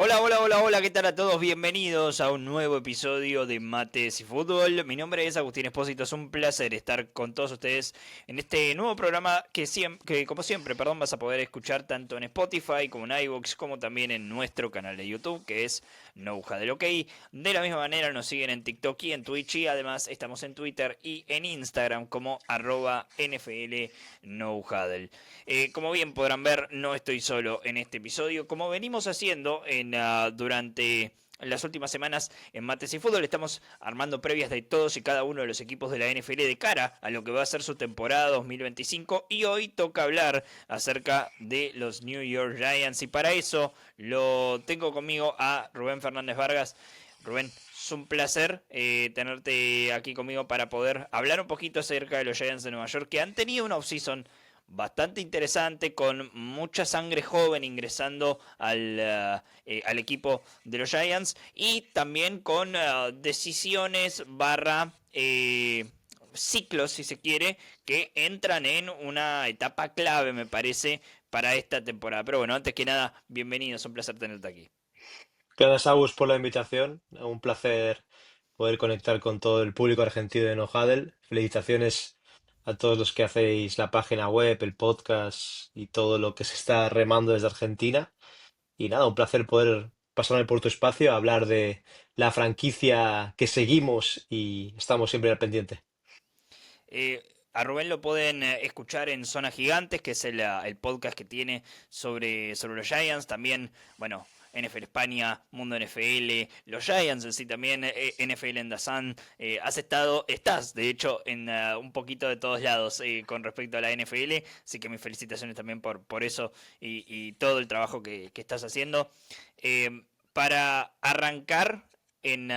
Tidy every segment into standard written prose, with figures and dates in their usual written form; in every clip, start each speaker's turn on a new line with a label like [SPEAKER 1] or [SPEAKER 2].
[SPEAKER 1] Hola, hola, hola, hola, ¿qué tal a todos? Bienvenidos a un nuevo episodio de Mates y Fútbol. Mi nombre es Agustín Espósito, es un placer estar con todos ustedes en este nuevo programa que como siempre, perdón, vas a poder escuchar tanto en Spotify como en iVoox, como también en nuestro canal de YouTube, que es No Huddle OK. De la misma manera nos siguen en TikTok y en Twitch, y además estamos en Twitter y en Instagram como @NFL No Huddle. Como bien podrán ver, no estoy solo en este episodio. Como venimos haciendo durante las últimas semanas en Mates y Fútbol, estamos armando previas de todos y cada uno de los equipos de la NFL de cara a lo que va a ser su temporada 2025. Y hoy toca hablar acerca de los New York Giants. Y para eso lo tengo conmigo a Rubén Fernández Vargas. Rubén, es un placer tenerte aquí conmigo para poder hablar un poquito acerca de los Giants de Nueva York, que han tenido una offseason bastante interesante, con mucha sangre joven ingresando al equipo de los Giants, y también con decisiones barra ciclos, si se quiere, que entran en una etapa clave, me parece, para esta temporada. Pero bueno, antes que nada, bienvenido, es un placer tenerte aquí.
[SPEAKER 2] Gracias, Agus, por la invitación. Un placer poder conectar con todo el público argentino de No Huddle. Felicitaciones a todos los que hacéis la página web, el podcast y todo lo que se está remando desde Argentina. Y nada, un placer poder pasarme por tu espacio a hablar de la franquicia que seguimos y estamos siempre al pendiente.
[SPEAKER 1] A Rubén lo pueden escuchar en Zona Gigantes, que es el podcast que tiene sobre los Giants. También, bueno, NFL España, Mundo NFL, los Giants en sí también, NFL en Dazan. Estás, de hecho, en un poquito de todos lados con respecto a la NFL. Así que mis felicitaciones también por eso y todo el trabajo que estás haciendo. Para arrancar en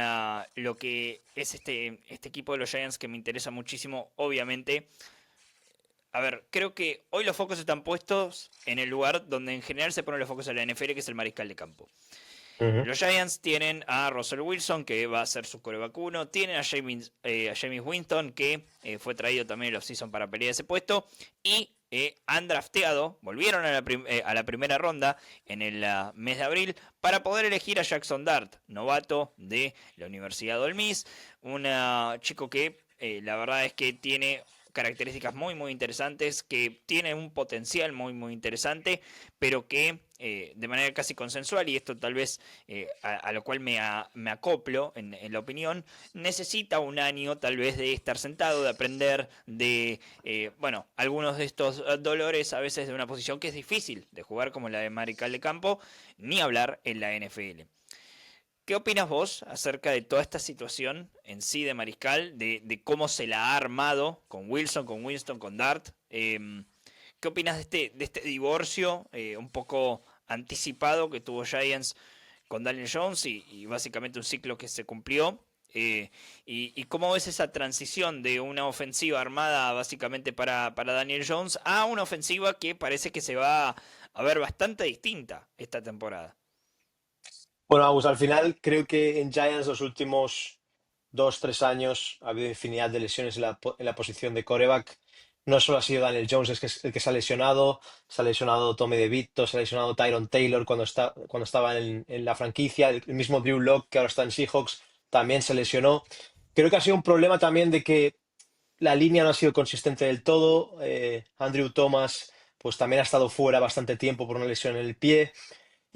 [SPEAKER 1] lo que es este equipo de los Giants, que me interesa muchísimo, obviamente. A ver, creo que hoy los focos están puestos en el lugar donde en general se ponen los focos en la NFL, que es el mariscal de campo.
[SPEAKER 2] Ujú.
[SPEAKER 1] Los Giants tienen a Russell Wilson, que va a ser su coreback uno. Tienen a James Winston, que fue traído también en el offseason para pelear ese puesto. Y han drafteado, volvieron a la primera ronda en el mes de abril para poder elegir a Jackson Dart, novato de la Universidad de Ole Miss. Un chico que la verdad es que tiene características muy muy interesantes, que tiene un potencial muy muy interesante, pero que de manera casi consensual, y esto tal vez a lo cual me acoplo en la opinión, necesita un año tal vez de estar sentado, de aprender, de, bueno, algunos de estos dolores a veces de una posición que es difícil de jugar, como la de mariscal de campo, ni hablar en la NFL. ¿Qué opinas vos acerca de toda esta situación en sí de Mariscal, de cómo se la ha armado con Wilson, con Winston, con Dart? ¿Qué opinas de este divorcio un poco anticipado que tuvo Giants con Daniel Jones y básicamente un ciclo que se cumplió? Y cómo ves esa transición de una ofensiva armada básicamente para Daniel Jones a una ofensiva que parece que se va a ver bastante distinta esta temporada?
[SPEAKER 2] Bueno, Agus, al final creo que en Giants los últimos 2, 3 años ha habido infinidad de lesiones en la posición de quarterback. No solo ha sido Daniel Jones el que se ha lesionado Tommy DeVito, se ha lesionado Tyron Taylor cuando estaba en la franquicia, el mismo Drew Lock que ahora está en Seahawks también se lesionó. Creo que ha sido un problema también de que la línea no ha sido consistente del todo. Andrew Thomas pues también ha estado fuera bastante tiempo por una lesión en el pie.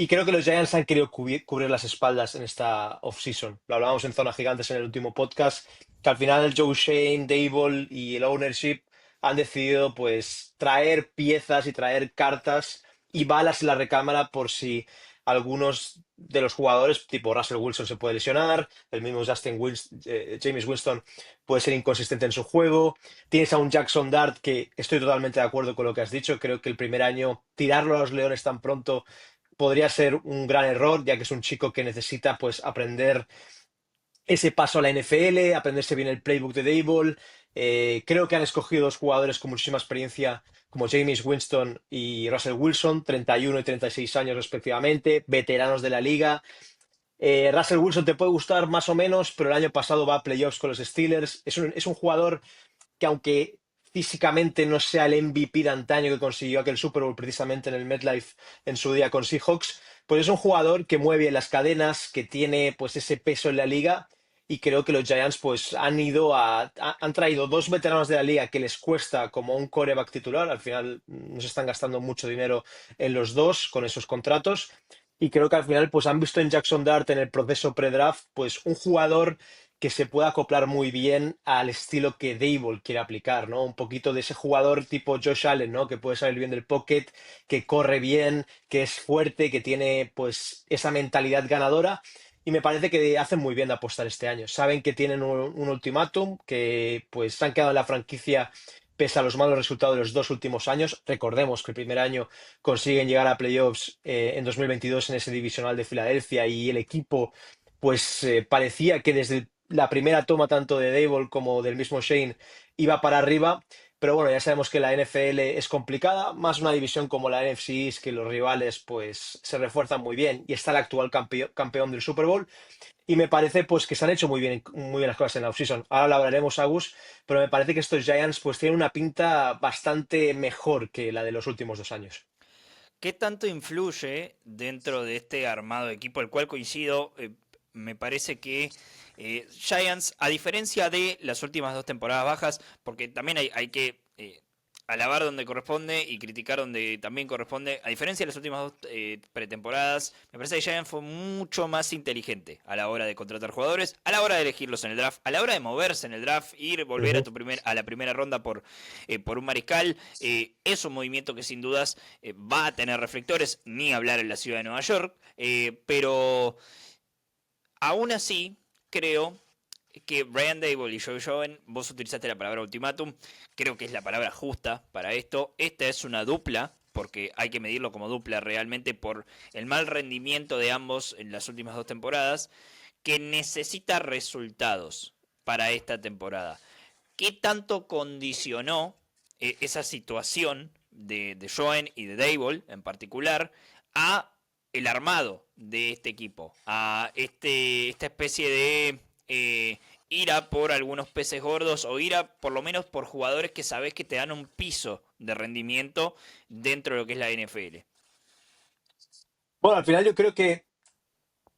[SPEAKER 2] Y creo que los Giants han querido cubrir las espaldas en esta offseason. Lo hablábamos en Zona Gigantes en el último podcast, que al final el Joe Shane, Dable y el ownership han decidido pues traer piezas y traer cartas y balas en la recámara por si algunos de los jugadores, tipo Russell Wilson, se puede lesionar, el mismo James Winston puede ser inconsistente en su juego. Tienes a un Jackson Dart que estoy totalmente de acuerdo con lo que has dicho. Creo que el primer año tirarlo a los Leones tan pronto podría ser un gran error, ya que es un chico que necesita pues aprender ese paso a la NFL, aprenderse bien el playbook de Dable. Creo que han escogido dos jugadores con muchísima experiencia, como James Winston y Russell Wilson, 31 y 36 años respectivamente, veteranos de la liga. Russell Wilson te puede gustar más o menos, pero el año pasado va a playoffs con los Steelers. Es un jugador que aunque físicamente no sea el MVP de antaño que consiguió aquel Super Bowl precisamente en el MetLife en su día con Seahawks, pues es un jugador que mueve las cadenas, que tiene pues ese peso en la liga. Y creo que los Giants pues han traído dos veteranos de la liga que les cuesta como un quarterback titular. Al final no se están gastando mucho dinero en los dos con esos contratos. Y creo que al final pues han visto en Jackson Dart en el proceso pre-draft pues un jugador que se pueda acoplar muy bien al estilo que Daboll quiere aplicar, ¿no? Un poquito de ese jugador tipo Josh Allen, ¿no? Que puede salir bien del pocket, que corre bien, que es fuerte, que tiene pues esa mentalidad ganadora. Y me parece que hacen muy bien de apostar este año. Saben que tienen un ultimátum, que pues se han quedado en la franquicia pese a los malos resultados de los dos últimos años. Recordemos que el primer año consiguen llegar a playoffs en 2022 en ese divisional de Filadelfia y el equipo pues parecía que desde la primera toma tanto de Daboll como del mismo Shane iba para arriba. Pero bueno, ya sabemos que la NFL es complicada, más una división como la NFC es que los rivales pues se refuerzan muy bien y está el actual campeón del Super Bowl y me parece pues que se han hecho muy bien las cosas en la offseason. Ahora lo hablaremos, Agus, pero me parece que estos Giants pues tienen una pinta bastante mejor que la de los últimos 2 años.
[SPEAKER 1] ¿Qué tanto influye dentro de este armado de equipo, el cual coincido, me parece que Giants, a diferencia de las últimas dos temporadas bajas, porque también hay que alabar donde corresponde y criticar donde también corresponde, a diferencia de las últimas dos pretemporadas, me parece que Giants fue mucho más inteligente a la hora de contratar jugadores, a la hora de elegirlos en el draft, a la hora de moverse en el draft, ir, volver a
[SPEAKER 2] Ujú.
[SPEAKER 1] a la primera ronda por un mariscal. Es un movimiento que sin dudas va a tener reflectores, ni hablar en la ciudad de Nueva York, pero aún así creo que Brian Dable y Joe Joven, vos utilizaste la palabra ultimátum, creo que es la palabra justa para esto. Esta es una dupla, porque hay que medirlo como dupla realmente por el mal rendimiento de ambos en las últimas dos temporadas, que necesita resultados para esta temporada. ¿Qué tanto condicionó esa situación de Joen y de Dable en particular a el armado de este equipo, a esta especie de ir a por algunos peces gordos o ir a por lo menos por jugadores que sabes que te dan un piso de rendimiento dentro de lo que es la NFL?
[SPEAKER 2] Bueno, al final yo creo que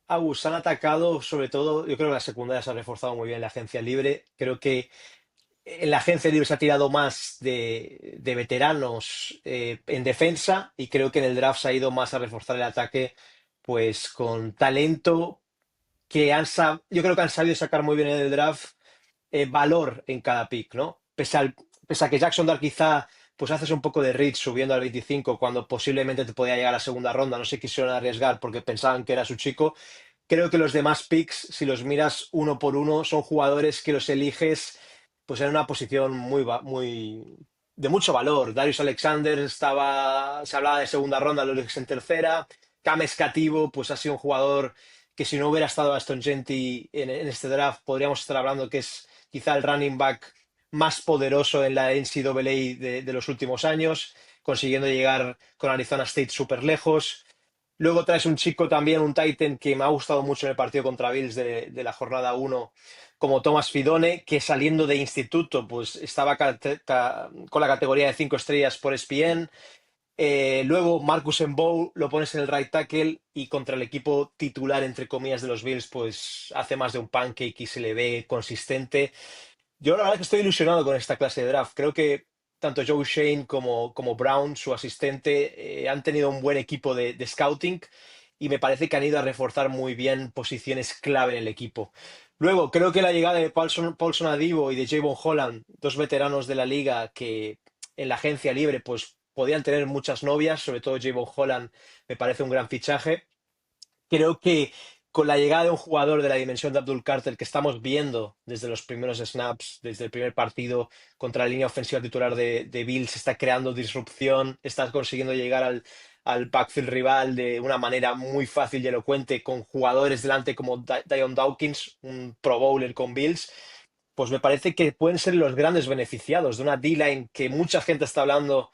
[SPEAKER 2] Agus han atacado, sobre todo, yo creo que la secundaria se ha reforzado muy bien en la agencia libre. Creo que en la agencia libre se ha tirado más de veteranos en defensa y creo que en el draft se ha ido más a reforzar el ataque, pues con talento yo creo que han sabido sacar muy bien en el draft valor en cada pick, ¿no? Pese a que Jackson Dart quizá pues haces un poco de reach subiendo al 25 cuando posiblemente te podía llegar a la segunda ronda, no se quisieron arriesgar porque pensaban que era su chico. Creo que los demás picks, si los miras uno por uno, son jugadores que los eliges pues en una posición muy de mucho valor. Darius Alexander se hablaba de segunda ronda, lo eliges en tercera. Cam Escativo, pues ha sido un jugador que si no hubiera estado Aston Gentry en este draft, podríamos estar hablando que es quizá el running back más poderoso en la NCAA de los últimos años, consiguiendo llegar con Arizona State súper lejos. Luego traes un chico también, un Titan, que me ha gustado mucho en el partido contra Bills de la jornada uno, como Thomas Fidone, que saliendo de instituto, pues estaba con la categoría de 5 estrellas por ESPN. Luego Marcus Mbow lo pones en el right tackle y contra el equipo titular, entre comillas, de los Bills, pues hace más de un pancake y se le ve consistente. Yo la verdad que estoy ilusionado con esta clase de draft. Creo que tanto Joe Shane como Brown, su asistente, han tenido un buen equipo de scouting y me parece que han ido a reforzar muy bien posiciones clave en el equipo. Luego, creo que la llegada de Paulson Adibo y de Javon Holland, dos veteranos de la liga que en la agencia libre pues podían tener muchas novias, sobre todo Javon Holland me parece un gran fichaje. Creo que con la llegada de un jugador de la dimensión de Abdul Carter que estamos viendo desde los primeros snaps, desde el primer partido contra la línea ofensiva titular de Bills, está creando disrupción, está consiguiendo llegar al backfield rival de una manera muy fácil y elocuente con jugadores delante como Dion Dawkins, un Pro Bowler con Bills. Pues me parece que pueden ser los grandes beneficiados de una D-line que mucha gente está hablando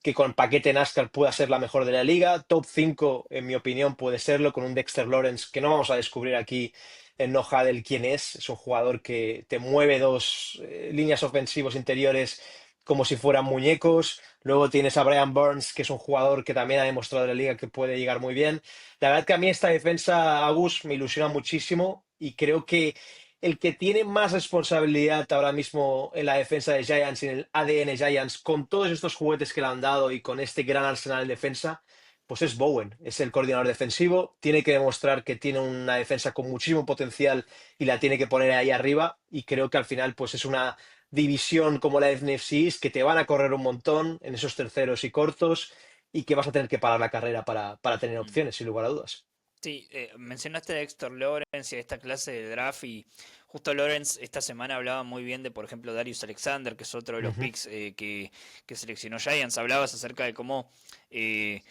[SPEAKER 2] que con paquete NASCAR pueda ser la mejor de la liga. Top 5 en mi opinión, puede serlo con un Dexter Lawrence que no vamos a descubrir aquí en No Huddle quién es. Es un jugador que te mueve dos líneas ofensivos interiores como si fueran muñecos. Luego tienes a Brian Burns, que es un jugador que también ha demostrado en la liga que puede llegar muy bien. La verdad que a mí esta defensa, Agus, me ilusiona muchísimo y creo que el que tiene más responsabilidad ahora mismo en la defensa de Giants, en el ADN Giants, con todos estos juguetes que le han dado y con este gran arsenal en defensa, pues es Bowen, es el coordinador defensivo, tiene que demostrar que tiene una defensa con muchísimo potencial y la tiene que poner ahí arriba y creo que al final pues es una división como la NFC East que te van a correr un montón en esos terceros y cortos y que vas a tener que parar la carrera para tener
[SPEAKER 1] Mm.
[SPEAKER 2] opciones, sin lugar a dudas.
[SPEAKER 1] Sí, mencionaste a Dexter Lawrence y a esta clase de draft y justo Lawrence esta semana hablaba muy bien de, por ejemplo, Darius Alexander, que es otro de los
[SPEAKER 2] Ujú.
[SPEAKER 1] picks que seleccionó Giants. Hablabas acerca de cómo eh,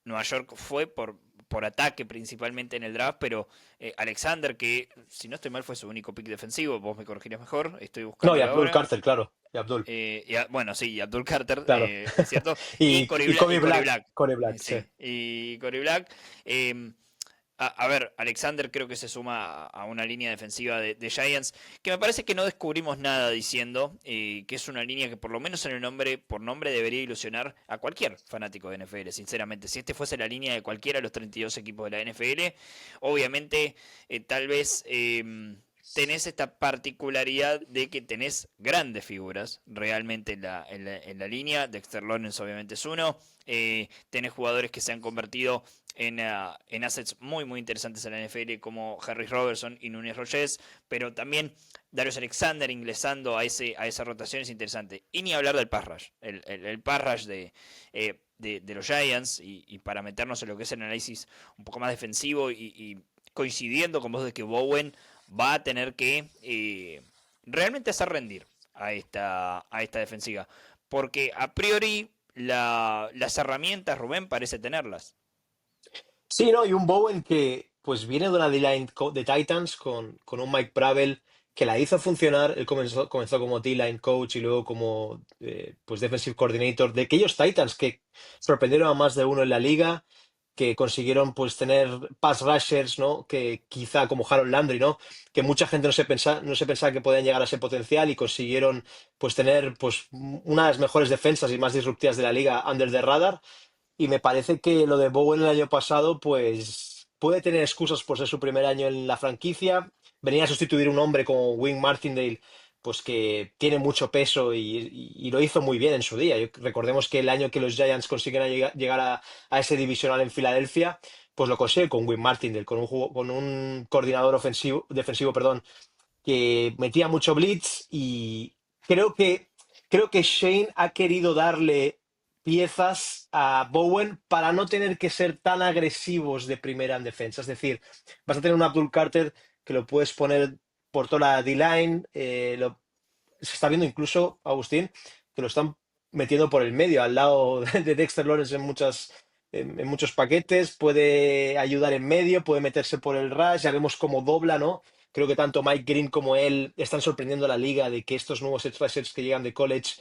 [SPEAKER 1] Nueva York fue por ataque principalmente en el draft, pero Alexander, que si no estoy mal fue su único pick defensivo, vos me corregirás mejor, estoy
[SPEAKER 2] No, y
[SPEAKER 1] buscándolo
[SPEAKER 2] Abdul
[SPEAKER 1] ahora.
[SPEAKER 2] Carter, claro, y Abdul,
[SPEAKER 1] Bueno, sí, y Abdul Carter,
[SPEAKER 2] claro.
[SPEAKER 1] es cierto, y
[SPEAKER 2] Y Kobe
[SPEAKER 1] Corey
[SPEAKER 2] Black,
[SPEAKER 1] Black,
[SPEAKER 2] Kobe Black, sí.
[SPEAKER 1] sí, y Corey Black. em, a ver, Alexander creo que se suma a una línea defensiva de Giants, que me parece que no descubrimos nada diciendo que es una línea que por lo menos en el nombre, por nombre debería ilusionar a cualquier fanático de NFL, sinceramente. Si este fuese la línea de cualquiera de los 32 equipos de la NFL, obviamente tal vez tenés esta particularidad de que tenés grandes figuras realmente en la línea. Dexter Lawrence obviamente es uno. Tenés jugadores que se han convertido en assets muy muy interesantes en la NFL como Harris Robertson y Núñez Roches, pero también Darius Alexander ingresando a esa rotación es interesante. Y ni hablar del pass rush, el pass rush de los Giants y para meternos en lo que es el análisis un poco más defensivo y coincidiendo con vos de que Bowen va a tener que realmente hacer rendir a esta defensiva. Porque a priori las herramientas Rubén parece tenerlas.
[SPEAKER 2] Sí, ¿no? Y un Bowen que pues viene de una D-line de Titans con un Mike Bravel que la hizo funcionar. Él comenzó como D-line coach y luego como pues defensive coordinator de aquellos Titans que sorprendieron a más de uno en la liga, que consiguieron pues tener pass rushers, ¿no? Que quizá como Harold Landry, ¿no? Que mucha gente no se pensaba que podían llegar a ese potencial y consiguieron pues tener pues una de las mejores defensas y más disruptivas de la liga under the radar. Y me parece que lo de Bowen el año pasado, pues puede tener excusas por ser su primer año en la franquicia. Venía a sustituir un hombre como Wing Martindale, pues que tiene mucho peso y lo hizo muy bien en su día. Recordemos que el año que los Giants consiguen llegar a ese divisional en Filadelfia, pues lo consigue con Wing Martindale, con un coordinador defensivo, perdón, que metía mucho blitz y creo que, creo que Shane ha querido darle piezas a Bowen para no tener que ser tan agresivos de primera en defensa. Es decir, vas a tener un Abdul Carter que lo puedes poner por toda la D-line. Se está viendo incluso, Agustín, que lo están metiendo por el medio, al lado de Dexter Lawrence en muchos paquetes. Puede ayudar en medio, puede meterse por el rush. Ya vemos cómo dobla, ¿no? Creo que tanto Mike Green como él están sorprendiendo a la liga de que estos nuevos edge rushers que llegan de college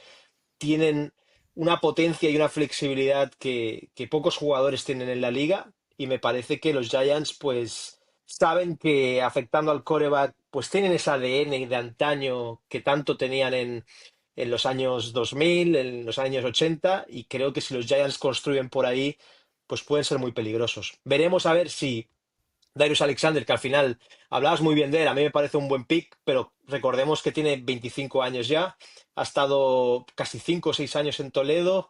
[SPEAKER 2] tienen una potencia y una flexibilidad que pocos jugadores tienen en la liga y me parece que los Giants pues saben que afectando al quarterback pues tienen ese ADN de antaño que tanto tenían en los años 2000, en los años 80 y creo que si los Giants construyen por ahí pues pueden ser muy peligrosos. Veremos a ver si Darius Alexander, que al final hablabas muy bien de él, a mí me parece un buen pick, pero recordemos que tiene 25 años ya, ha estado casi 5 o 6 años en Toledo,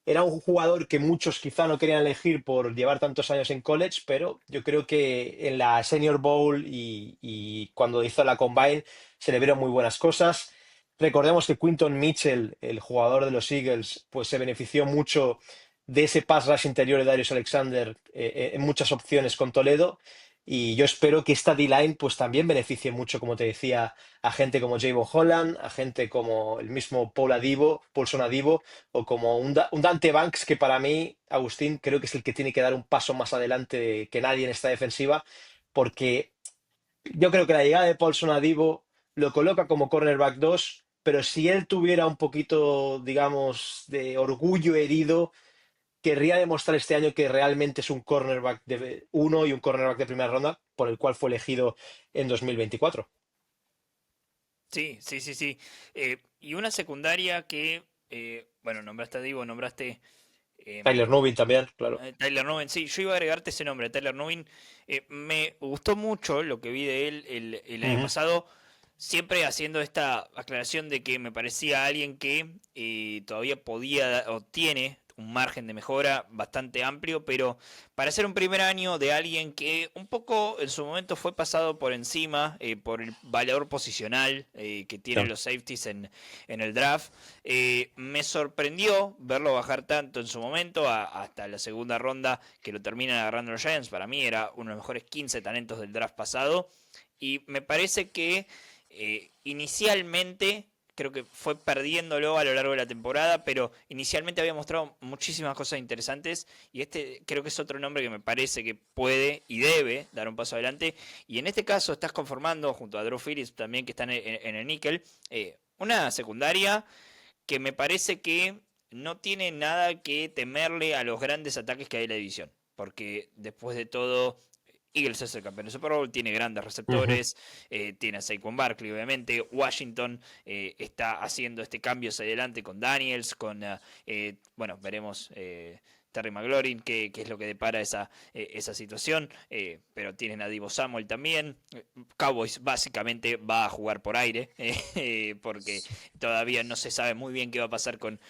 [SPEAKER 2] era un jugador que muchos quizá no querían elegir por llevar tantos años en college, pero yo creo que en la Senior Bowl y cuando hizo la Combine se le vieron muy buenas cosas. Recordemos que Quinton Mitchell, el jugador de los Eagles, pues se benefició mucho de ese pass rush interior de Darius Alexander en muchas opciones con Toledo. Y yo espero que esta D-line pues también beneficie mucho, como te decía, a gente como Javon Holland, a gente como el mismo Paulson Adibo, o como un Dante Banks que para mí, Agustín, creo que es el que tiene que dar un paso más adelante que nadie en esta defensiva, porque yo creo que la llegada de Paulson Adibo lo coloca como cornerback 2, pero si él tuviera un poquito, digamos, de orgullo herido, querría demostrar este año que realmente es un cornerback de uno y un cornerback de primera ronda, por el cual fue elegido en 2024.
[SPEAKER 1] Sí, sí, sí, sí. Y una secundaria que Bueno, nombraste a Divo, nombraste
[SPEAKER 2] Tyler Nubin también, claro.
[SPEAKER 1] Tyler Nubin. Sí, yo iba a agregarte ese nombre, Tyler Nubin. Me gustó mucho lo que vi de él el año
[SPEAKER 2] Ujú.
[SPEAKER 1] pasado, siempre haciendo esta aclaración de que me parecía alguien que todavía podía o tiene un margen de mejora bastante amplio, pero para ser un primer año de alguien que un poco en su momento fue pasado por encima por el valor posicional que tienen
[SPEAKER 2] Ya.
[SPEAKER 1] los safeties en el draft, me sorprendió verlo bajar tanto en su momento hasta la segunda ronda que lo terminan agarrando los Giants. Para mí era uno de los mejores 15 talentos del draft pasado. Y me parece que inicialmente creo que fue perdiéndolo a lo largo de la temporada, pero inicialmente había mostrado muchísimas cosas interesantes y este creo que es otro nombre que me parece que puede y debe dar un paso adelante. Y en este caso estás conformando, junto a Drew Phillips también que están en el níquel, una secundaria que me parece que no tiene nada que temerle a los grandes ataques que hay en la división. Porque después de todo, Eagles es el campeón de Super Bowl, tiene grandes
[SPEAKER 2] Ujú.
[SPEAKER 1] receptores, tiene a Saquon Barkley, obviamente. Washington está haciendo este cambio hacia adelante con Daniels, con, bueno, veremos Terry McLaurin, qué es lo que depara esa situación. Pero tienen a Divo Samuel también. Cowboys básicamente va a jugar por aire, porque todavía no se sabe muy bien qué va a pasar con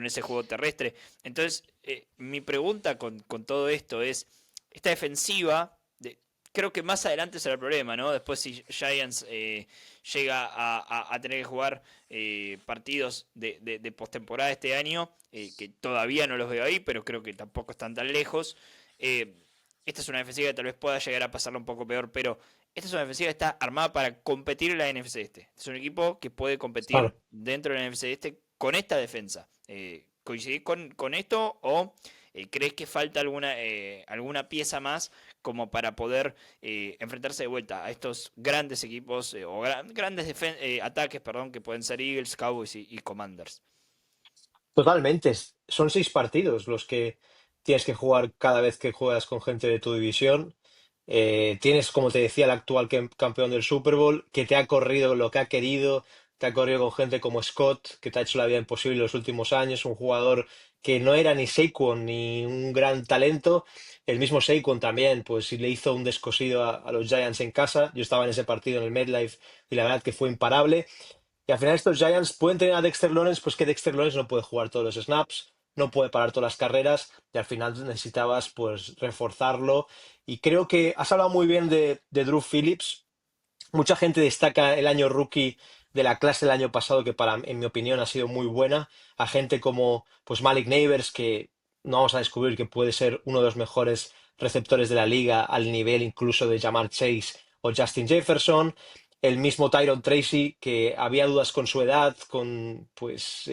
[SPEAKER 1] ese juego terrestre. Entonces, mi pregunta con todo esto es, esta defensiva, creo que más adelante será el problema, ¿no? Después si Giants llega a tener que jugar partidos de postemporada este año, que todavía no los veo ahí, pero creo que tampoco están tan lejos. eh, Esta es una defensiva que tal vez pueda llegar a pasarla un poco peor, pero esta es una defensiva que está armada para competir en la NFC Este. Es un equipo que puede competir
[SPEAKER 2] Claro.
[SPEAKER 1] dentro de la NFC Este con esta defensa. ¿Coincidís con esto o crees que falta alguna pieza más como para poder enfrentarse de vuelta a estos grandes equipos o grandes ataques, perdón, que pueden ser Eagles, Cowboys y Commanders?
[SPEAKER 2] Totalmente. Son 6 partidos los que tienes que jugar cada vez que juegas con gente de tu división. Tienes, como te decía, el actual campeón del Super Bowl, que te ha corrido lo que ha querido, te ha corrido con gente como Scott, que te ha hecho la vida imposible los últimos años, un jugador que no era ni Saquon ni un gran talento. El mismo Saquon también, pues le hizo un descosido a los Giants en casa. Yo estaba en ese partido en el MetLife y la verdad que fue imparable. Y al final estos Giants pueden tener a Dexter Lawrence, pues que Dexter Lawrence no puede jugar todos los snaps, no puede parar todas las carreras y al final necesitabas pues reforzarlo. Y creo que has hablado muy bien de Drew Phillips. Mucha gente destaca el año rookie de la clase del año pasado, que en mi opinión ha sido muy buena. A gente como pues Malik Neighbors, que no vamos a descubrir que puede ser uno de los mejores receptores de la liga, al nivel incluso de Jamar Chase o Justin Jefferson. El mismo Tyron Tracy, que había dudas con su edad, con pues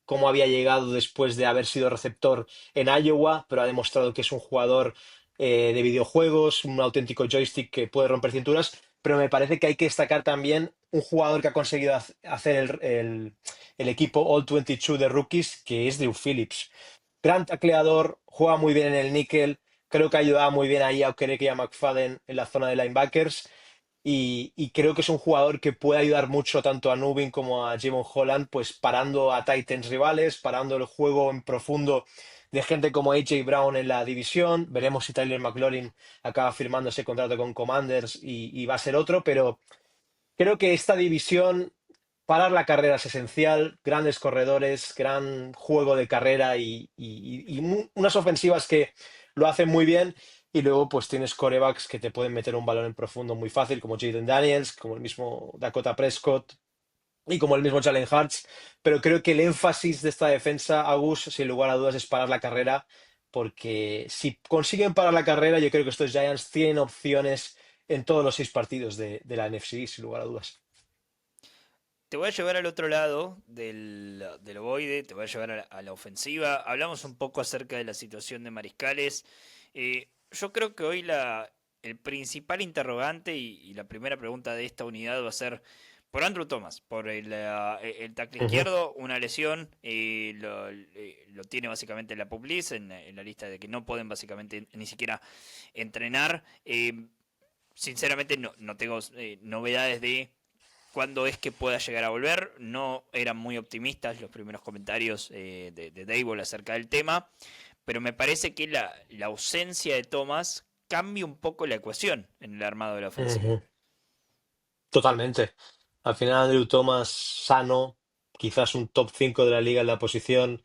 [SPEAKER 2] cómo había llegado después de haber sido receptor en Iowa, pero ha demostrado que es un jugador de videojuegos, un auténtico joystick que puede romper cinturas, pero me parece que hay que destacar también un jugador que ha conseguido hacer el equipo All-22 de rookies, que es Drew Phillips. Gran tacleador, juega muy bien en el níquel, creo que ayudaba muy bien ahí a Okereke y a McFadden en la zona de linebackers. Y creo que es un jugador que puede ayudar mucho tanto a Nubin como a Javon Holland, pues parando a Titans rivales, parando el juego en profundo de gente como AJ Brown en la división. Veremos si Tyler McLaurin acaba firmando ese contrato con Commanders y va a ser otro, pero creo que esta división, parar la carrera es esencial, grandes corredores, gran juego de carrera y unas ofensivas que lo hacen muy bien. Y luego pues tienes corebacks que te pueden meter un balón en profundo muy fácil, como Jaden Daniels, como el mismo Dakota Prescott y como el mismo Jalen Hurts. Pero creo que el énfasis de esta defensa, Agus, sin lugar a dudas, es parar la carrera, porque si consiguen parar la carrera, yo creo que estos Giants tienen opciones en todos los 6 partidos de la NFC, sin lugar a dudas.
[SPEAKER 1] Te voy a llevar al otro lado del ovoide, te voy a llevar a la ofensiva. Hablamos un poco acerca de la situación de Mariscales. Yo creo que hoy el principal interrogante y la primera pregunta de esta unidad va a ser por Andrew Thomas, por el tackle
[SPEAKER 2] Ujú.
[SPEAKER 1] izquierdo, una lesión, lo tiene básicamente la pup list, en la lista de que no pueden básicamente ni siquiera entrenar. Sinceramente no tengo novedades de cuándo es que pueda llegar a volver. No eran muy optimistas los primeros comentarios de Daboll acerca del tema, pero me parece que la ausencia de Thomas cambia un poco la ecuación en el armado de la ofensiva.
[SPEAKER 2] Ujú. Totalmente. Al final Andrew Thomas sano, quizás un top 5 de la liga en la posición,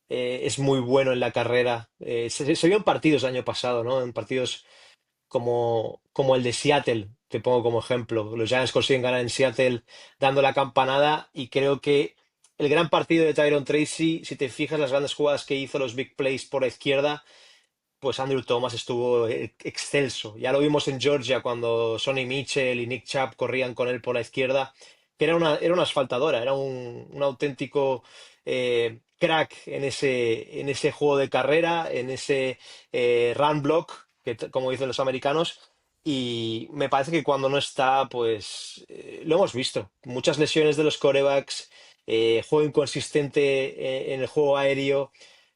[SPEAKER 2] es muy bueno en la carrera. Se vio en partidos el año pasado, ¿no? En partidos como el de Seattle, te pongo como ejemplo. Los Giants consiguen ganar en Seattle dando la campanada y creo que el gran partido de Tyron Tracy, si te fijas las grandes jugadas que hizo, los big plays por la izquierda, pues Andrew Thomas estuvo excelso. Ya lo vimos en Georgia cuando Sonny Mitchell y Nick Chubb corrían con él por la izquierda, que era una asfaltadora, era un auténtico crack en ese juego de carrera, en ese run block, como dicen los americanos. Y me parece que cuando no está, pues lo hemos visto. Muchas lesiones de los quarterbacks, juego inconsistente en el juego aéreo,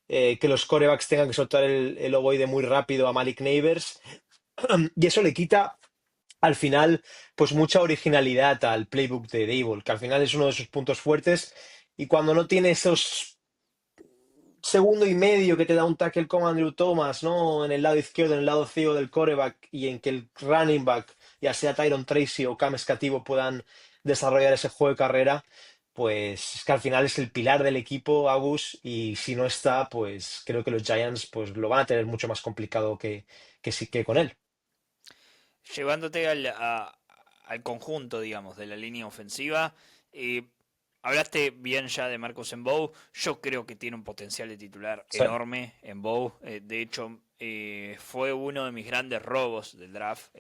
[SPEAKER 2] que los corebacks tengan que soltar el ovoide muy rápido a Malik Neighbors, y eso le quita al final pues mucha originalidad al playbook de Daboll, que al final es uno de sus puntos fuertes, y cuando no tiene esos segundo y medio que te da un tackle como Andrew Thomas, ¿no? En el lado izquierdo, en el lado ciego del quarterback, y en que el running back, ya sea Tyron Tracy o Cam Escativo, puedan desarrollar ese juego de carrera, pues es que al final es el pilar del equipo, Agus, y si no está, pues creo que los Giants pues lo van a tener mucho más complicado que sí que con él.
[SPEAKER 1] Llevándote al conjunto, digamos, de la línea ofensiva, eh, hablaste bien ya de Marcus Mbow. Yo creo que tiene un potencial de titular
[SPEAKER 2] Sí.
[SPEAKER 1] enorme en Mbow. De hecho, fue uno de mis grandes robos del draft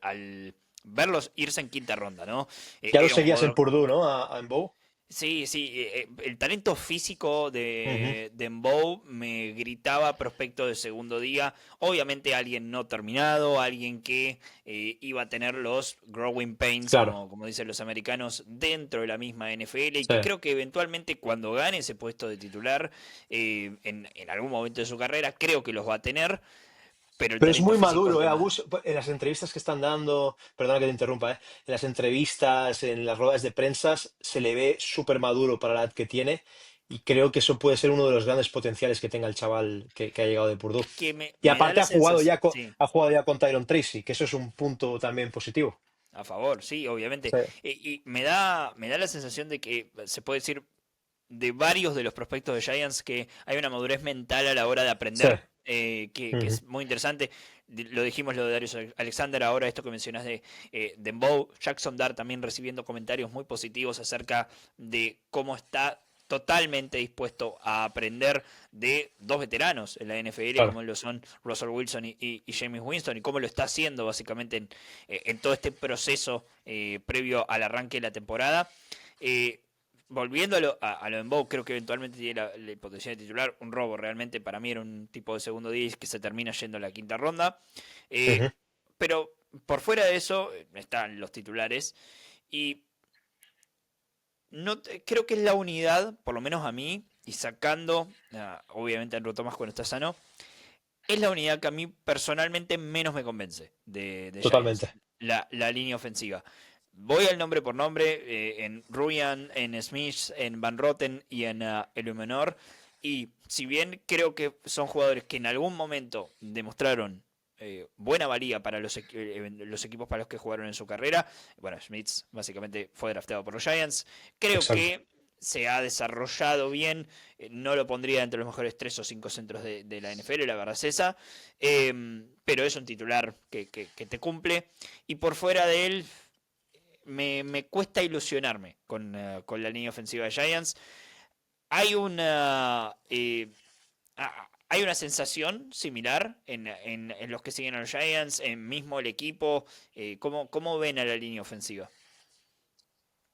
[SPEAKER 1] al verlos irse en quinta ronda, ¿no?
[SPEAKER 2] Ya lo
[SPEAKER 1] Era un
[SPEAKER 2] seguías en
[SPEAKER 1] jugador.
[SPEAKER 2] Purdue, ¿no? A Mbow.
[SPEAKER 1] Sí, sí, el talento físico
[SPEAKER 2] Ujú.
[SPEAKER 1] de Mbow me gritaba prospecto de segundo día. Obviamente alguien no terminado, alguien que iba a tener los growing pains,
[SPEAKER 2] Claro,
[SPEAKER 1] como dicen los americanos, dentro de la misma NFL y
[SPEAKER 2] sí.
[SPEAKER 1] que creo que eventualmente cuando gane ese puesto de titular en algún momento de su carrera, creo que los va a tener, pero el
[SPEAKER 2] Pero es
[SPEAKER 1] talento
[SPEAKER 2] muy
[SPEAKER 1] físico es
[SPEAKER 2] maduro,
[SPEAKER 1] lo
[SPEAKER 2] ¿eh?
[SPEAKER 1] más.
[SPEAKER 2] Abus, en las entrevistas que están dando, perdona que te interrumpa, ¿eh? En las entrevistas, en las ruedas de prensa, se le ve súper maduro para la edad que tiene, y creo que eso puede ser uno de los grandes potenciales que tenga el chaval que ha llegado de Purdue.
[SPEAKER 1] Es que
[SPEAKER 2] Y
[SPEAKER 1] me da
[SPEAKER 2] aparte
[SPEAKER 1] la sensación, sí.
[SPEAKER 2] ha jugado ya con Tyron Tracy, que eso es un punto también positivo.
[SPEAKER 1] A favor, sí, obviamente.
[SPEAKER 2] Sí.
[SPEAKER 1] Y me da la sensación de que se puede decir de varios de los prospectos de Giants que hay una madurez mental a la hora de
[SPEAKER 2] Sí.
[SPEAKER 1] aprender, que
[SPEAKER 2] Ujú.
[SPEAKER 1] es muy interesante. Lo dijimos lo de Darius Alexander, ahora esto que mencionás de Mbow, Jackson Dart también recibiendo comentarios muy positivos acerca de cómo está totalmente dispuesto a aprender de dos veteranos en la NFL
[SPEAKER 2] Claro.
[SPEAKER 1] como lo son Russell Wilson y James Winston y cómo lo está haciendo básicamente en todo este proceso previo al arranque de la temporada. Eh, Volviendo a lo de Mbow, creo que eventualmente tiene la potencial de titular. Un robo realmente para mí era un tipo de segundo 10 que se termina yendo a la quinta ronda.
[SPEAKER 2] Ujú.
[SPEAKER 1] Eh, pero por fuera de eso están los titulares. Y creo que es la unidad, por lo menos a mí, y sacando, obviamente a Andrew Thomas cuando está sano, es la unidad que a mí personalmente menos me convence de Giants,
[SPEAKER 2] Totalmente.
[SPEAKER 1] la línea ofensiva. Voy al nombre por nombre, en Ruyan, en Smith, en Van Roten y en Elumenor. Y si bien creo que son jugadores que en algún momento demostraron buena valía para los equipos para los que jugaron en su carrera, bueno, Smith básicamente fue draftado por los Giants, creo
[SPEAKER 2] Exacto.
[SPEAKER 1] que se ha desarrollado bien, no lo pondría entre los mejores 3 o 5 centros de la NFL, la verdad es esa, pero es un titular que te cumple. Y por fuera de él, me cuesta ilusionarme con la línea ofensiva de Giants. Hay una, hay una sensación similar en los que siguen a los Giants, en mismo el equipo. ¿Cómo ven a la línea ofensiva?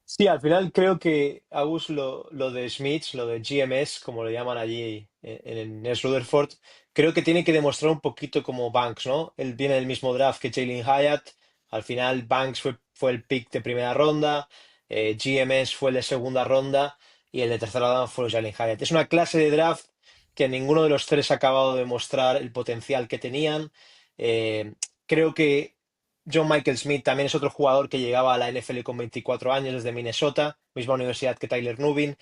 [SPEAKER 2] Sí, al final creo que Agus lo de Smith, lo de GMS, como lo llaman allí en el Rutherford, creo que tiene que demostrar un poquito como Banks, ¿no? Él viene del mismo draft que Jalen Hyatt. Al final Banks fue el pick de primera ronda, GMS fue el de segunda ronda y el de tercera ronda fue Jalen Hyatt. Es una clase de draft que ninguno de los tres ha acabado de mostrar el potencial que tenían. Creo que John Michael Smith también es otro jugador que llegaba a la NFL con 24 años desde Minnesota, misma universidad que Tyler Nubin.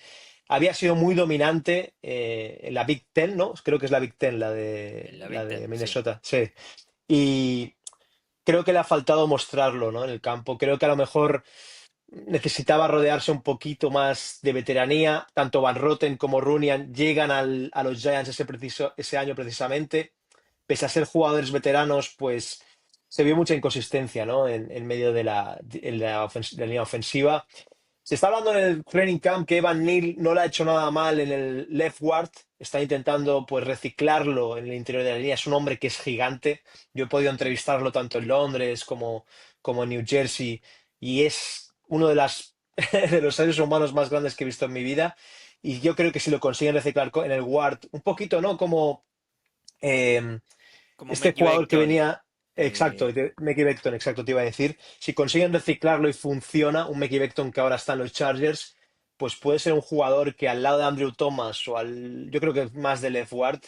[SPEAKER 2] Había sido muy dominante en la Big Ten, ¿no? Creo que es la Big Ten,
[SPEAKER 1] En la
[SPEAKER 2] la
[SPEAKER 1] Big
[SPEAKER 2] de
[SPEAKER 1] Ten, sí.
[SPEAKER 2] Minnesota, sí. Y creo que le ha faltado mostrarlo, ¿no? En el campo. Creo que a lo mejor necesitaba rodearse un poquito más de veteranía. Tanto Van Roten como Runyan llegan a los Giants ese año precisamente. Pese a ser jugadores veteranos, pues se vio mucha inconsistencia, ¿no? En medio de la línea ofensiva. Se está hablando en el training camp que Evan Neal no le ha hecho nada mal en el left guard. Está intentando pues reciclarlo en el interior de la línea. Es un hombre que es gigante. Yo he podido entrevistarlo tanto en Londres como en New Jersey y es uno de los seres humanos más grandes que he visto en mi vida. Y yo creo que si lo consiguen reciclar en el guard, un poquito, ¿no? Como eh,
[SPEAKER 1] Como
[SPEAKER 2] este
[SPEAKER 1] Mackie
[SPEAKER 2] jugador que
[SPEAKER 1] Becton.
[SPEAKER 2] venía, exacto,
[SPEAKER 1] eh,
[SPEAKER 2] Mickey Becton, exacto, te iba a decir, si consiguen reciclarlo y funciona, un Mickey Becton que ahora está en los Chargers, pues puede ser un jugador que al lado de Andrew Thomas yo creo que más de left guard,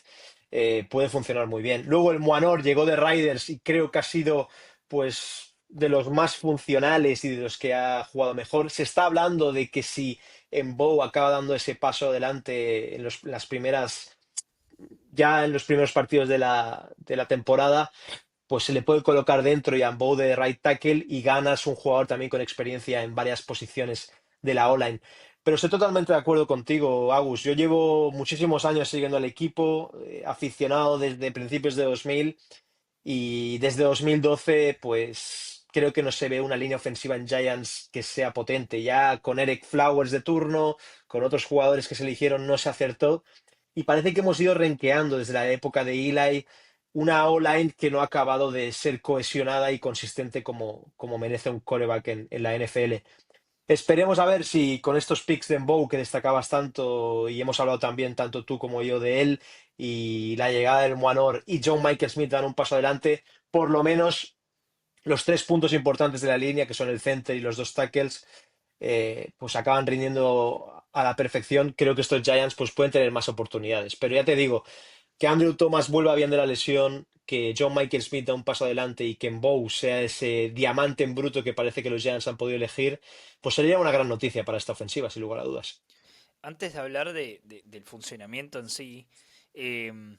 [SPEAKER 2] puede funcionar muy bien. Luego el Moanor llegó de Riders y creo que ha sido, pues, de los más funcionales y de los que ha jugado mejor. Se está hablando de que si Bow acaba dando ese paso adelante las primeras, ya en los primeros partidos de la temporada, pues se le puede colocar dentro y a Mbow de right tackle y ganas un jugador también con experiencia en varias posiciones de la O-line. Pero estoy totalmente de acuerdo contigo, Agus. Yo llevo muchísimos años siguiendo al equipo, aficionado desde principios de 2000 y desde 2012, pues creo que no se ve una línea ofensiva en Giants que sea potente. Ya con Eric Flowers de turno, con otros jugadores que se eligieron, no se acertó. Y parece que hemos ido renqueando desde la época de Eli una O-line que no ha acabado de ser cohesionada y consistente como merece un quarterback en la NFL. Esperemos a ver si con estos picks de Mbow que destacabas tanto y hemos hablado también tanto tú como yo de él y la llegada del Moanor y John Michael Smith dan un paso adelante, por lo menos los tres puntos importantes de la línea, que son el center y los dos tackles, pues acaban rindiendo a la perfección. Creo que estos Giants pues pueden tener más oportunidades. Pero ya te digo, que Andrew Thomas vuelva bien de la lesión, que John Michael Smith da un paso adelante y que Mbow sea ese diamante en bruto que parece que los Giants han podido elegir, pues sería una gran noticia para esta ofensiva, sin lugar a dudas.
[SPEAKER 1] Antes de hablar del funcionamiento en sí, em,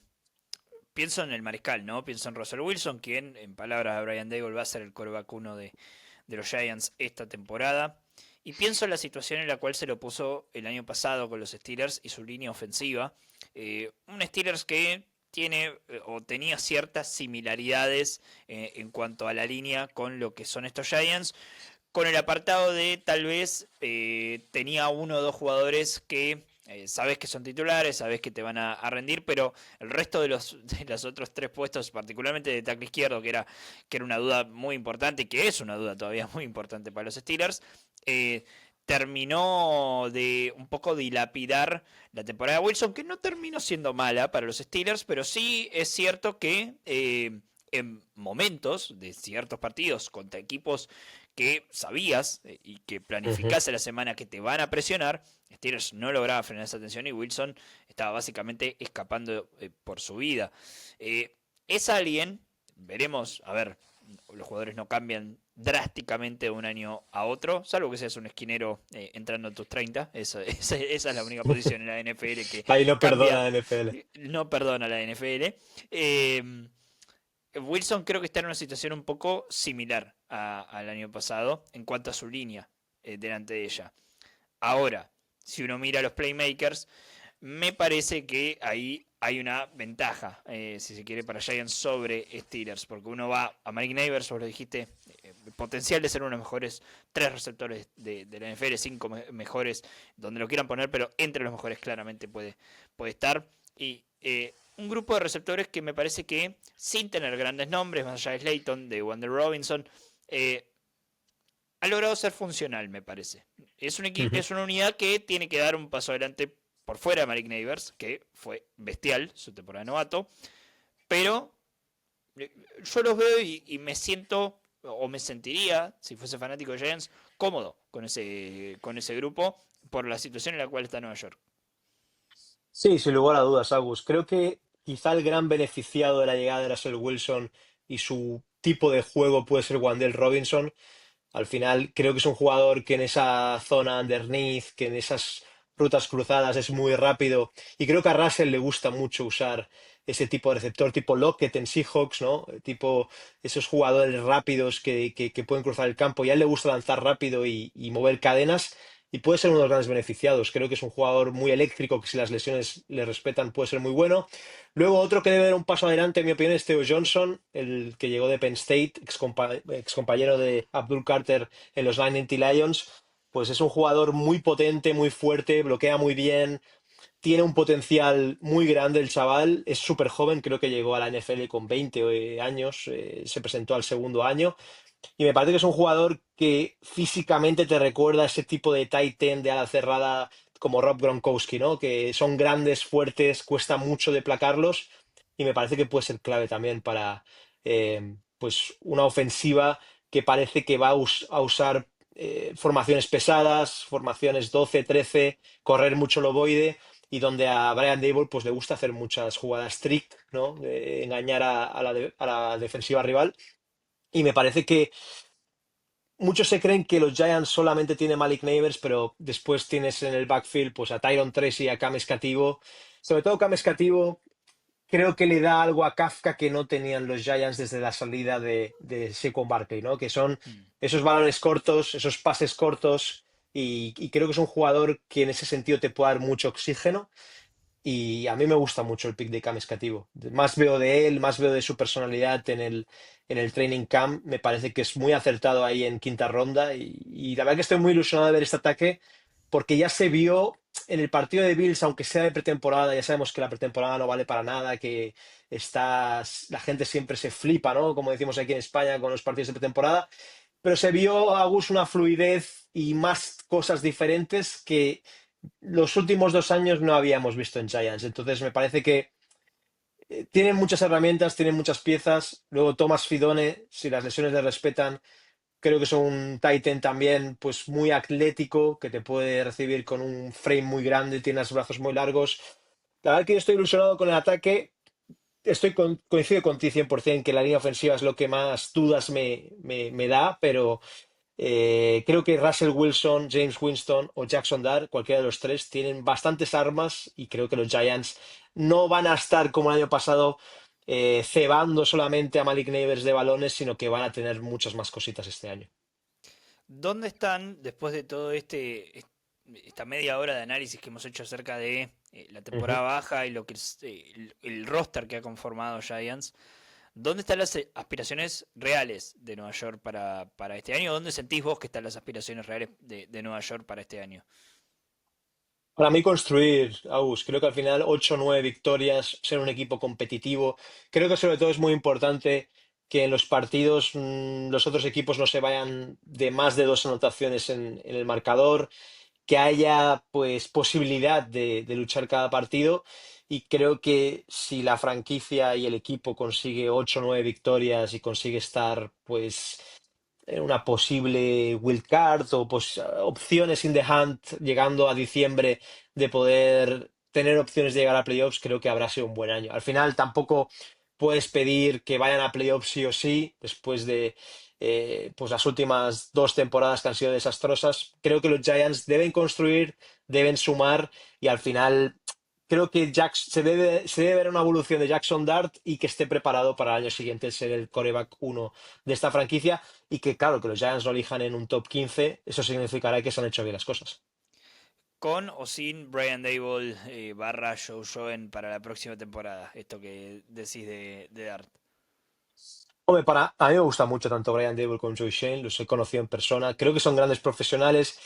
[SPEAKER 1] pienso en el mariscal, ¿no? Pienso en Russell Wilson, quien, en palabras de Brian Dable, va a ser el quarterback uno de los Giants esta temporada. Y pienso en la situación en la cual se lo puso el año pasado con los Steelers y su línea ofensiva. Un Steelers que tiene o tenía ciertas similaridades en cuanto a la línea con lo que son estos Giants, con el apartado de tal vez tenía uno o dos jugadores que sabes que son titulares, sabes que te van a rendir, pero el resto de los otros tres puestos, particularmente de tackle izquierdo, que era una duda muy importante y que es una duda todavía muy importante para los Steelers, terminó de un poco dilapidar la temporada de Wilson, que no terminó siendo mala para los Steelers, pero sí es cierto que en momentos de ciertos partidos contra equipos que sabías y que
[SPEAKER 2] Ujú.
[SPEAKER 1] planificase la semana que te van a presionar, Steelers no lograba frenar esa tensión y Wilson estaba básicamente escapando por su vida. Es alguien, veremos, a ver, los jugadores no cambian drásticamente de un año a otro, salvo que seas un esquinero entrando en tus 30, esa es la única posición en la NFL que
[SPEAKER 2] Ahí no perdona
[SPEAKER 1] cambia,
[SPEAKER 2] la NFL.
[SPEAKER 1] no perdona la NFL. Eh, Wilson creo que está en una situación un poco similar al año pasado en cuanto a su línea delante de ella. Ahora, si uno mira a los playmakers, me parece que ahí hay una ventaja, si se quiere, para Giants sobre Steelers, porque uno va a Mike Neighbors, vos lo dijiste, potencial de ser uno de los mejores tres receptores de la NFL, cinco mejores, donde lo quieran poner, pero entre los mejores claramente puede estar. Y un grupo de receptores que me parece que, sin tener grandes nombres, más allá de Slayton, de Wander Robinson, eh, ha logrado ser funcional, me parece.
[SPEAKER 2] Ujú.
[SPEAKER 1] Es una unidad que tiene que dar un paso adelante por fuera de Malik Neighbors, que fue bestial su temporada de novato, pero yo los veo y me siento, o me sentiría, si fuese fanático de Giants, cómodo con ese grupo por la situación en la cual está Nueva York.
[SPEAKER 2] Sí, sin lugar a dudas, Agus. Creo que quizá el gran beneficiado de la llegada de Russell Wilson y su tipo de juego puede ser Wan'Dale Robinson. Al final creo que es un jugador que en esa zona underneath, que en esas rutas cruzadas es muy rápido y creo que a Russell le gusta mucho usar ese tipo de receptor, tipo Lockett en Seahawks, ¿no? Tipo esos jugadores rápidos que pueden cruzar el campo y a él le gusta lanzar rápido y mover cadenas y puede ser uno de los grandes beneficiados. Creo que es un jugador muy eléctrico que si las lesiones le respetan puede ser muy bueno. Luego otro que debe dar un paso adelante, en mi opinión, es Theo Johnson, el que llegó de Penn State, ex compañero de Abdul Carter en los Nittany Lions. Pues es un jugador muy potente, muy fuerte, bloquea muy bien, tiene un potencial muy grande el chaval, es súper joven, creo que llegó a la NFL con 20 años, se presentó al segundo año y me parece que es un jugador que físicamente te recuerda a ese tipo de tight end de ala cerrada como Rob Gronkowski, ¿no? Que son grandes, fuertes, cuesta mucho de placarlos y me parece que puede ser clave también para pues una ofensiva que parece que va a usar formaciones pesadas, formaciones 12-13, correr mucho el ovoide y donde a Brian Dable pues le gusta hacer muchas jugadas trick, ¿no? De engañar a la defensiva rival. Y me parece que muchos se creen que los Giants solamente tienen Malik Neighbors, pero después tienes en el backfield pues a Tyron Tracy y a Cam Escativo. Sobre todo Cam Escativo creo que le da algo a Kafka que no tenían los Giants desde la salida de Saquon Barkley, ¿no? Que son
[SPEAKER 1] Mm.
[SPEAKER 2] esos balones cortos, esos pases cortos y creo que es un jugador que en ese sentido te puede dar mucho oxígeno. Y a mí me gusta mucho el pick de Cam Escativo. Más veo de él, más veo de su personalidad en el training camp. Me parece que es muy acertado ahí en quinta ronda. Y la verdad que estoy muy ilusionado de ver este ataque porque ya se vio en el partido de Bills, aunque sea de pretemporada, ya sabemos que la pretemporada no vale para nada, que la gente siempre se flipa, ¿no? Como decimos aquí en España con los partidos de pretemporada. Pero se vio, Agus, una fluidez y más cosas diferentes que los últimos 2 años no habíamos visto en Giants. Entonces me parece que tienen muchas herramientas, tienen muchas piezas. Luego Thomas Fidone, si las lesiones le respetan, creo que es un Titan también, pues muy atlético, que te puede recibir con un frame muy grande, tiene los brazos muy largos. La verdad que yo estoy ilusionado con el ataque. Coincido contigo 100% que la línea ofensiva es lo que más dudas me da, pero creo que Russell Wilson, James Winston o Jackson Dart, cualquiera de los tres, tienen bastantes armas y creo que los Giants no van a estar como el año pasado cebando solamente a Malik Neighbors de balones, sino que van a tener muchas más cositas este año.
[SPEAKER 1] ¿Dónde están, después de todo esta media hora de análisis que hemos hecho acerca de la
[SPEAKER 2] Ujú.
[SPEAKER 1] temporada baja y lo que es el roster que ha conformado Giants? ¿Dónde están las aspiraciones reales de Nueva York para este año? ¿Dónde sentís vos que están las aspiraciones reales de Nueva York para este año?
[SPEAKER 2] Para mí construir, Agus, creo que al final 8 o 9 victorias, ser un equipo competitivo. Creo que sobre todo es muy importante que en los partidos los otros equipos no se vayan de más de 2 anotaciones en el marcador, que haya pues posibilidad de luchar cada partido y creo que si la franquicia y el equipo consigue 8 o 9 victorias y consigue estar pues en una posible wild card o pues, opciones in the hunt llegando a diciembre de poder tener opciones de llegar a playoffs, creo que habrá sido un buen año. Al final tampoco puedes pedir que vayan a playoffs sí o sí después de pues las últimas 2 temporadas que han sido desastrosas. Creo que los Giants deben construir, deben sumar y al final creo que se debe ver una evolución de Jackson Dart y que esté preparado para el año siguiente ser el coreback uno de esta franquicia y que claro, que los Giants lo elijan en un top 15 eso significará que se han hecho bien las cosas.
[SPEAKER 1] ¿Con o sin Brian Dable barra Joe Joen para la próxima temporada? Esto que decís de Dart.
[SPEAKER 2] Hombre, a mí me gusta mucho tanto Brian Dable como Joe Shane, los he conocido en persona, creo que son grandes profesionales.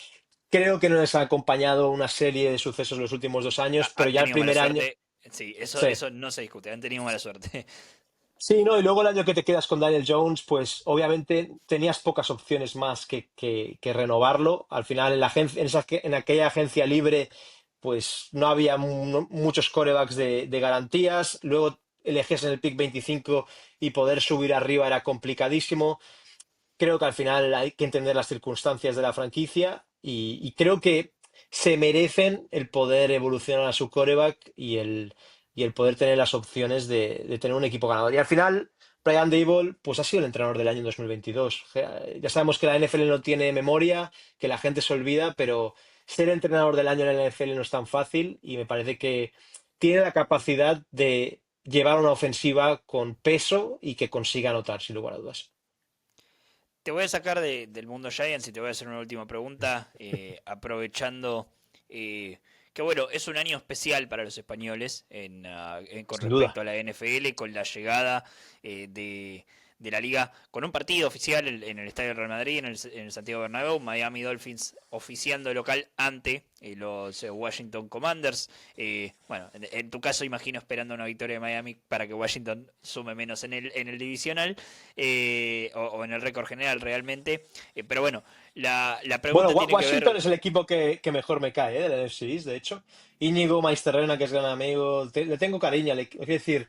[SPEAKER 2] Creo que no les ha acompañado una serie de sucesos los últimos 2 años, pero
[SPEAKER 1] Han
[SPEAKER 2] ya el
[SPEAKER 1] tenido mala
[SPEAKER 2] primer año,
[SPEAKER 1] suerte. Sí,
[SPEAKER 2] sí.
[SPEAKER 1] eso no se discute. Han tenido mala suerte.
[SPEAKER 2] Sí, no, y luego el año que te quedas con Daniel Jones, pues obviamente tenías pocas opciones más que renovarlo. Al final, en aquella agencia libre, pues no había muchos corebacks de garantías. Luego elegías en el pick 25 y poder subir arriba era complicadísimo. Creo que al final hay que entender las circunstancias de la franquicia y creo que se merecen el poder evolucionar a su quarterback y el poder tener las opciones de tener un equipo ganador. Y al final, Brian Daboll, pues ha sido el entrenador del año en 2022. Ya sabemos que la NFL no tiene memoria, que la gente se olvida, pero ser entrenador del año en la NFL no es tan fácil y me parece que tiene la capacidad de llevar una ofensiva con peso y que consiga anotar, sin lugar a dudas.
[SPEAKER 1] Te voy a sacar del mundo Giants y te voy a hacer una última pregunta, aprovechando que bueno, es un año especial para los españoles con
[SPEAKER 2] Sin duda.
[SPEAKER 1] respecto a la NFL, con la llegada de la liga, con un partido oficial en el Estadio Real Madrid, en el Santiago Bernabéu, Miami Dolphins oficiando local ante los Washington Commanders. Bueno, en tu caso imagino esperando una victoria de Miami para que Washington sume menos en el divisional o en el récord general realmente. Pero bueno, la
[SPEAKER 2] Bueno,
[SPEAKER 1] pregunta tiene que
[SPEAKER 2] Washington
[SPEAKER 1] ver
[SPEAKER 2] es el equipo que mejor me cae, del NFC East, de hecho. Íñigo Maisterrena, que es gran amigo, le tengo cariño. Quiero decir,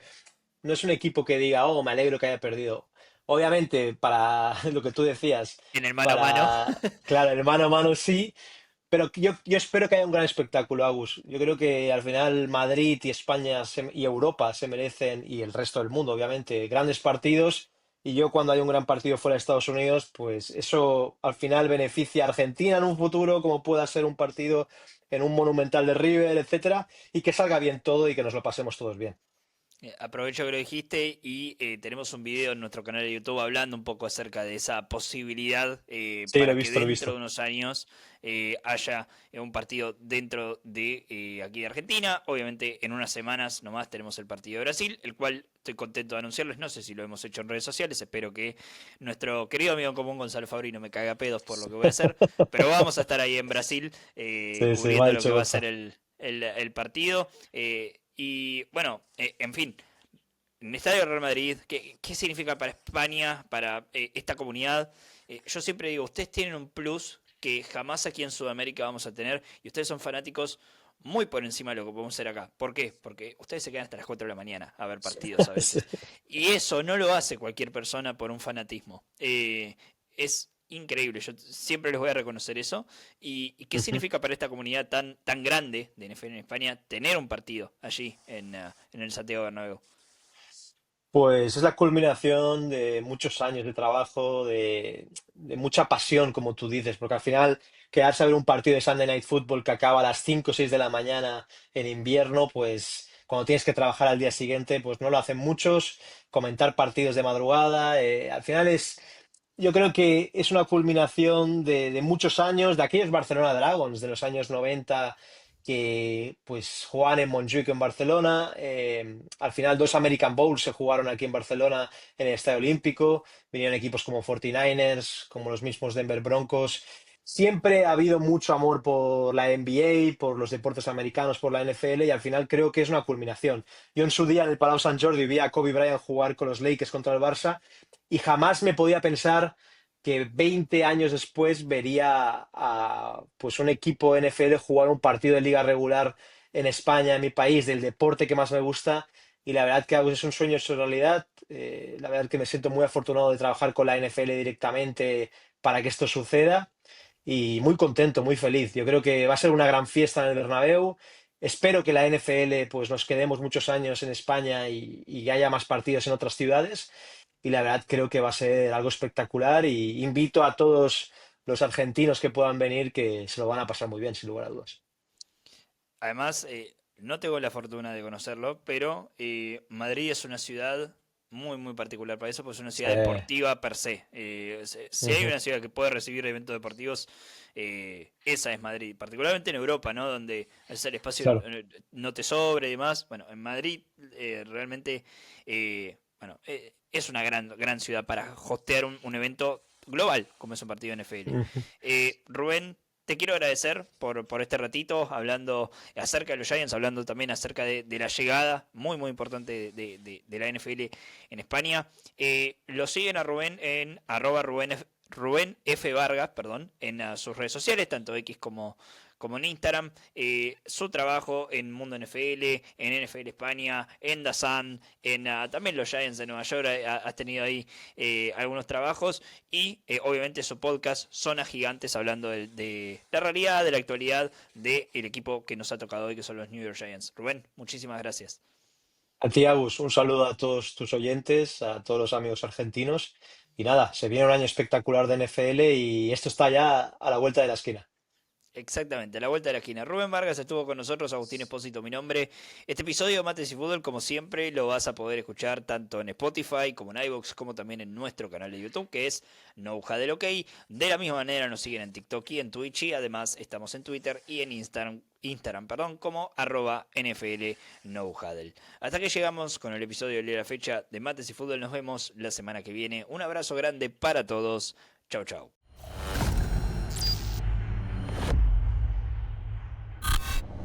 [SPEAKER 2] no es un equipo que diga, oh, me alegro que haya perdido. Obviamente, para lo que tú decías,
[SPEAKER 1] en el mano a mano.
[SPEAKER 2] claro, el mano a mano sí, pero yo espero que haya un gran espectáculo, Agus. Yo creo que al final Madrid y España y Europa se merecen, y el resto del mundo, obviamente, grandes partidos. Y yo cuando hay un gran partido fuera de Estados Unidos, pues eso al final beneficia a Argentina en un futuro, como pueda ser un partido en un Monumental de River, etcétera, y que salga bien todo y que nos lo pasemos todos bien.
[SPEAKER 1] Aprovecho que lo dijiste y tenemos un video en nuestro canal de YouTube hablando un poco acerca de esa posibilidad
[SPEAKER 2] Sí, lo he
[SPEAKER 1] para que
[SPEAKER 2] visto, lo he
[SPEAKER 1] dentro de
[SPEAKER 2] visto.
[SPEAKER 1] unos años haya un partido dentro de aquí de Argentina. Obviamente en unas semanas nomás tenemos el partido de Brasil, el cual estoy contento de anunciarles. No sé si lo hemos hecho en redes sociales, espero que nuestro querido amigo en común Gonzalo Fabri no me caiga a pedos por lo que voy a hacer, pero vamos a estar ahí en Brasil
[SPEAKER 2] Sí, sí, me ha
[SPEAKER 1] cubriendo lo que
[SPEAKER 2] dicho
[SPEAKER 1] va a ser
[SPEAKER 2] Gonza.
[SPEAKER 1] el partido. Y bueno, en fin, en el Estadio Real Madrid, ¿qué significa para España, para esta comunidad? Yo siempre digo, ustedes tienen un plus que jamás aquí en Sudamérica vamos a tener y ustedes son fanáticos muy por encima de lo que podemos hacer acá. ¿Por qué? Porque ustedes se quedan hasta las 4 de la mañana a ver partidos a
[SPEAKER 2] Sí.
[SPEAKER 1] veces. Y eso no lo hace cualquier persona por un fanatismo. Es increíble, yo siempre les voy a reconocer eso. ¿Y qué
[SPEAKER 2] Ujú.
[SPEAKER 1] significa para esta comunidad tan grande de NFL en España tener un partido allí en el Santiago Bernabéu?
[SPEAKER 2] Pues es la culminación de muchos años de trabajo, de mucha pasión, como tú dices, porque al final quedarse a ver un partido de Sunday Night Football que acaba a las 5 o 6 de la mañana en invierno, pues cuando tienes que trabajar al día siguiente, pues no lo hacen muchos. Comentar partidos de madrugada, al final yo creo que es una culminación de muchos años, de aquellos Barcelona Dragons de los años 90 que pues jugaban en Montjuic en Barcelona. Al final dos American Bowls se jugaron aquí en Barcelona en el Estadio Olímpico. Vinieron equipos como 49ers, como los mismos Denver Broncos. Siempre ha habido mucho amor por la NBA, por los deportes americanos, por la NFL y al final creo que es una culminación. Yo en su día en el Palau Sant Jordi vi a Kobe Bryant jugar con los Lakers contra el Barça y jamás me podía pensar que 20 años después vería a pues un equipo NFL jugar un partido de liga regular en España, en mi país, del deporte que más me gusta. Y la verdad que es un sueño hecho realidad. La verdad que me siento muy afortunado de trabajar con la NFL directamente para que esto suceda. Y muy contento, muy feliz. Yo creo que va a ser una gran fiesta en el Bernabéu. Espero que la NFL pues nos quedemos muchos años en España y haya más partidos en otras ciudades y la verdad creo que va a ser algo espectacular y invito a todos los argentinos que puedan venir que se lo van a pasar muy bien, sin lugar a dudas.
[SPEAKER 1] Además, no tengo la fortuna de conocerlo, pero Madrid es una ciudad muy particular para eso, pues es una
[SPEAKER 2] Sí.
[SPEAKER 1] ciudad deportiva per se. Si hay
[SPEAKER 2] Ujú.
[SPEAKER 1] una ciudad que puede recibir eventos deportivos, esa es Madrid, particularmente en Europa, ¿no? Donde el espacio
[SPEAKER 2] Claro.
[SPEAKER 1] no te sobre y demás. Bueno, en Madrid realmente, bueno, es una gran ciudad para hostear un evento global, como es un partido de NFL.
[SPEAKER 2] Ujú.
[SPEAKER 1] Rubén, te quiero agradecer por este ratito hablando acerca de los Giants, hablando también acerca de la llegada muy importante de la NFL en España. Lo siguen a Rubén en arroba Rubén F. Vargas, perdón, en sus redes sociales, tanto X como en Instagram. Su trabajo en Mundo NFL, en NFL España, en Dazan, en también los Giants de Nueva York, has tenido ahí algunos trabajos y obviamente su podcast Zona Gigantes hablando de la realidad, de la actualidad del equipo que nos ha tocado hoy que son los New York Giants. Rubén, muchísimas gracias.
[SPEAKER 2] A ti, Agus, un saludo a todos tus oyentes, a todos los amigos argentinos. Y nada, se viene un año espectacular de NFL y esto está ya a la vuelta de la esquina.
[SPEAKER 1] Exactamente, a la vuelta de la esquina. Rubén Vargas estuvo con nosotros, Agustín Espósito, mi nombre. Este episodio de Mates y Fútbol, como siempre, lo vas a poder escuchar tanto en Spotify como en iVoox, como también en nuestro canal de YouTube, que es No Huddle OK. De la misma manera nos siguen en TikTok y en Twitch, y además estamos en Twitter y en Instagram, como @NFL No Huddle. Hasta que llegamos con el episodio de la fecha de Mates y Fútbol. Nos vemos la semana que viene. Un abrazo grande para todos. Chau, chau.